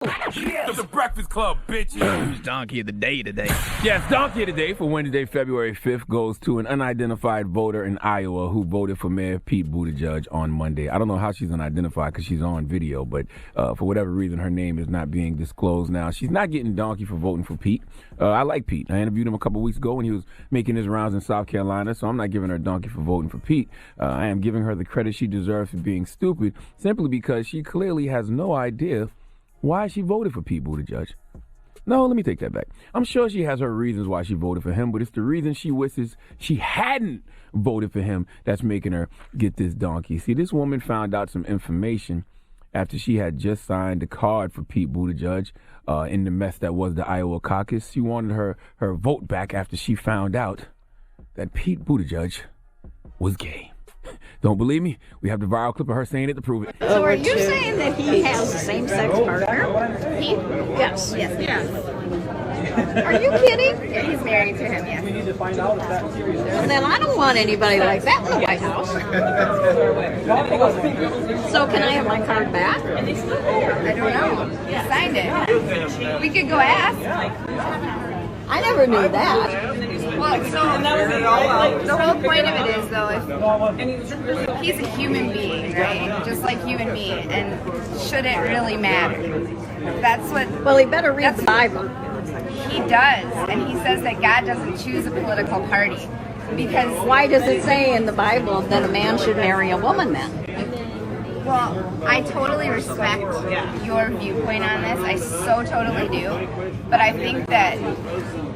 Yes. The Breakfast Club, bitches. Who's Donkey of the Day today? Yes, Donkey of the Day for Wednesday, February 5th goes to an unidentified voter in Iowa who voted for Mayor Pete Buttigieg on Monday. I don't know how she's unidentified because she's on video, but for whatever reason, her name is not being disclosed now. She's not getting donkey for voting for Pete. I like Pete. I interviewed him a couple weeks ago when he was making his rounds in South Carolina, so I'm not giving her donkey for voting for Pete. I am giving her the credit she deserves for being stupid simply because she clearly has no idea why she voted for Pete Buttigieg. No, let me take that back. I'm sure she has her reasons why she voted for him, but it's the reason she wishes she hadn't voted for him that's making her get this donkey. See, this woman found out some information after she had just signed a card for Pete Buttigieg in the mess that was the Iowa caucus. She wanted her vote back after she found out that Pete Buttigieg was gay. Don't believe me? We have the viral clip of her saying it to prove it. So are you saying that he has a same-sex partner? He? Yes. Yes. Are you kidding? Yeah, he's married to him, yes. Well, then I don't want anybody like that in the White House. So can I have my card back? I don't know. He signed it. We could go ask. I never knew that. Well, so the whole point of it is, though, if he's a human being, right? Just like you and me, and should it really matter? That's what. Well, he better read the Bible. He does, and he says that God doesn't choose a political party because. Why does it say in the Bible that a man should marry a woman then? Well, I totally respect your viewpoint on this. I so totally do. But I think that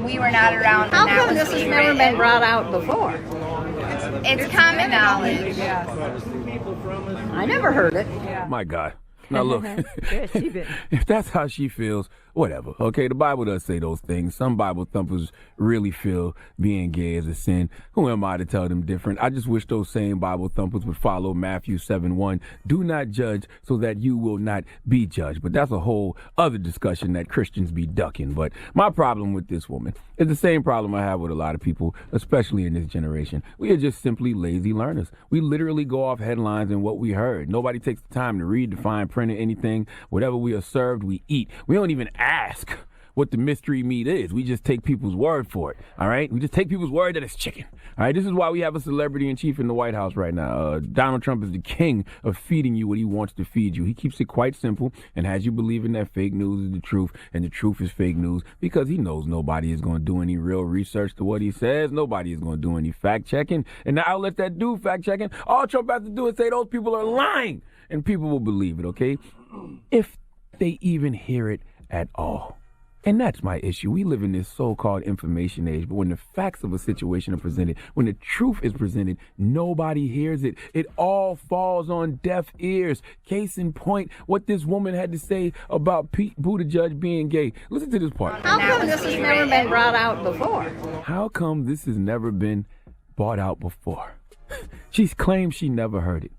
we were not around. How come this has never been brought out before? It's common knowledge. I never heard it. My God. Now, look, if that's how she feels, whatever. Okay, the Bible does say those things. Some Bible thumpers really feel being gay is a sin. Who am I to tell them different? I just wish those same Bible thumpers would follow Matthew 7:1. Do not judge so that you will not be judged. But that's a whole other discussion that Christians be ducking. But my problem with this woman is the same problem I have with a lot of people, especially in this generation. We are just simply lazy learners. We literally go off headlines and what we heard. Nobody takes the time to read the fine print of anything. Whatever we are served, we eat. We don't even ask what the mystery meat is. We just take people's word for it. All right? We just take people's word that it's chicken. All right? This is why we have a celebrity in chief in the White House right now. Donald Trump is the king of feeding you what he wants to feed you. He keeps it quite simple and has you believing that fake news is the truth and the truth is fake news because he knows nobody is going to do any real research to what he says. Nobody is going to do any fact checking. And the outlets that do fact checking, all Trump has to do is say those people are lying and people will believe it, okay? If they even hear it at all. And that's my issue. We live in this so-called information age, but when the facts of a situation are presented, when the truth is presented, nobody hears it. It all falls on deaf ears. Case in point, what this woman had to say about Pete Buttigieg being gay. Listen to this part. How come this has never been brought out before? How come this has never been brought out before? She claims she never heard it.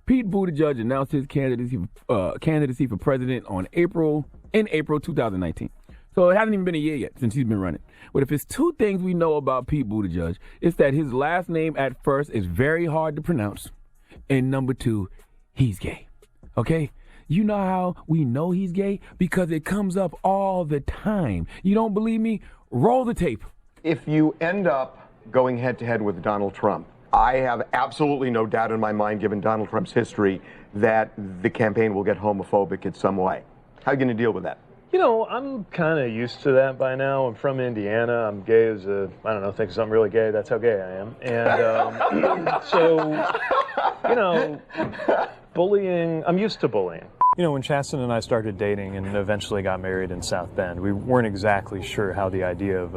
Pete Buttigieg announced his candidacy for president in April 2019. So it hasn't even been a year yet since he's been running. But if it's two things we know about Pete Buttigieg, it's that his last name at first is very hard to pronounce. And number two, he's gay. Okay? You know how we know he's gay? Because it comes up all the time. You don't believe me? Roll the tape. If you end up going head-to-head with Donald Trump, I have absolutely no doubt in my mind, given Donald Trump's history, that the campaign will get homophobic in some way. How are you going to deal with that? You know, I'm kind of used to that by now. I'm from Indiana. I'm gay as think of something really gay. That's how gay I am. And so, you know, bullying, I'm used to bullying. You know, when Chasten and I started dating and eventually got married in South Bend, we weren't exactly sure how the idea of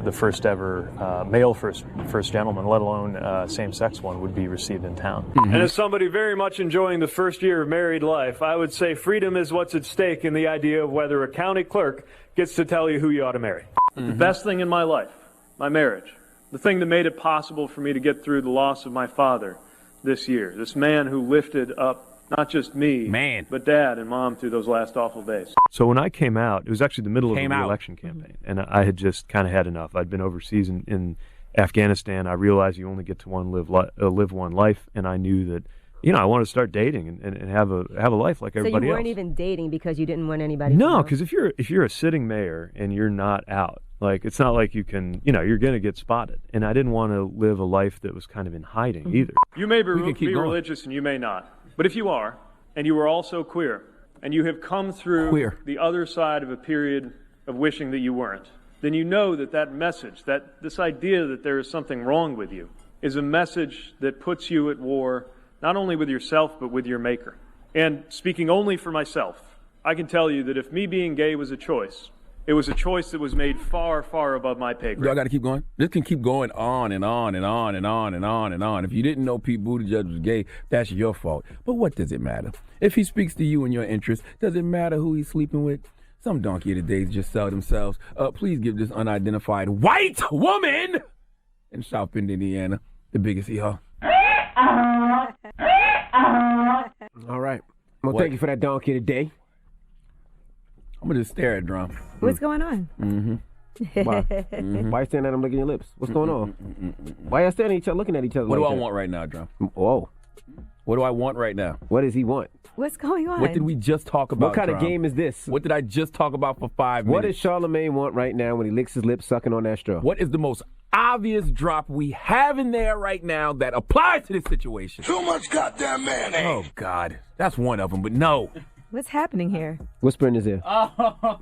the first ever male first gentleman, let alone same-sex one, would be received in town. Mm-hmm. And as somebody very much enjoying the first year of married life, I would say freedom is what's at stake in the idea of whether a county clerk gets to tell you who you ought to marry. Mm-hmm. The best thing in my life, my marriage, the thing that made it possible for me to get through the loss of my father this year, this man who lifted up not just me, but Dad and Mom through those last awful days. So when I came out, it was actually the middle of the election campaign, and I had just kind of had enough. I'd been overseas in Afghanistan. I realized you only get to live one life, and I knew that I wanted to start dating and have a life like everybody else. So you weren't even dating because you didn't want anybody to know? No, because if you're a sitting mayor and you're not out, like it's not like you can, you're going to get spotted. And I didn't want to live a life that was kind of in hiding either. You may be religious and you may not, but if you are, and you are also queer, and you have come through the other side of a period of wishing that you weren't, then you know that message, this idea that there is something wrong with you, is a message that puts you at war not only with yourself, but with your maker. And speaking only for myself, I can tell you that if me being gay was a choice, it was a choice that was made far, far above my pay grade. Y'all got to keep going? This can keep going on and on and on and on and on and on. If you didn't know Pete Buttigieg was gay, that's your fault. But what does it matter? If he speaks to you and your interests, does it matter who he's sleeping with? Some donkey of the days just sell themselves. Please give this unidentified white woman in South Bend, Indiana, the biggest hee-haw. All right. Well, thank you for that donkey today. I'm going to just stare at Drum. What's going on? Why? Why you standing at him licking your lips? What's going on? Why y'all standing at each other looking at each other What like do I that? want right now, Drum? Whoa. What do I want right now? What does he want? What's going on? What did we just talk about, What kind of Drum? game is this? What did I just talk about for 5 minutes? What does Charlamagne want right now when he licks his lips sucking on that straw? What is the most obvious drop we have in there right now that applies to this situation? Too much goddamn mayonnaise. Oh, God. That's one of them, but no. What's happening here? Whisper in his ear. Hold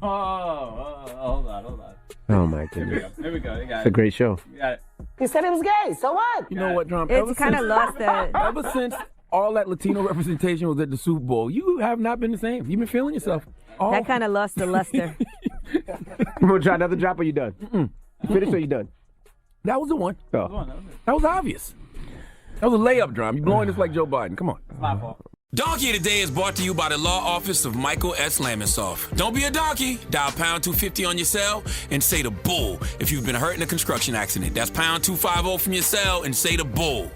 on. Oh, my goodness. There we go. You got It's a great show. You got it. He said it was gay, so what? You know what, Drum? It's kind of lost the... Ever since all that Latino representation was at the Super Bowl, you have not been the same. You've been feeling yourself. That kind of lost the luster. You want to try another drop or you done? You finished or you done? That was the one. Oh. That was obvious. That was a layup, Drum. You blowing this like Joe Biden. Come on. My fault. Donkey Today is brought to you by the law office of Michael S. Lamonsoff. Don't be a donkey. Dial pound 250 on your cell and say the bull if you've been hurt in a construction accident. That's pound 250 from your cell and say the bull.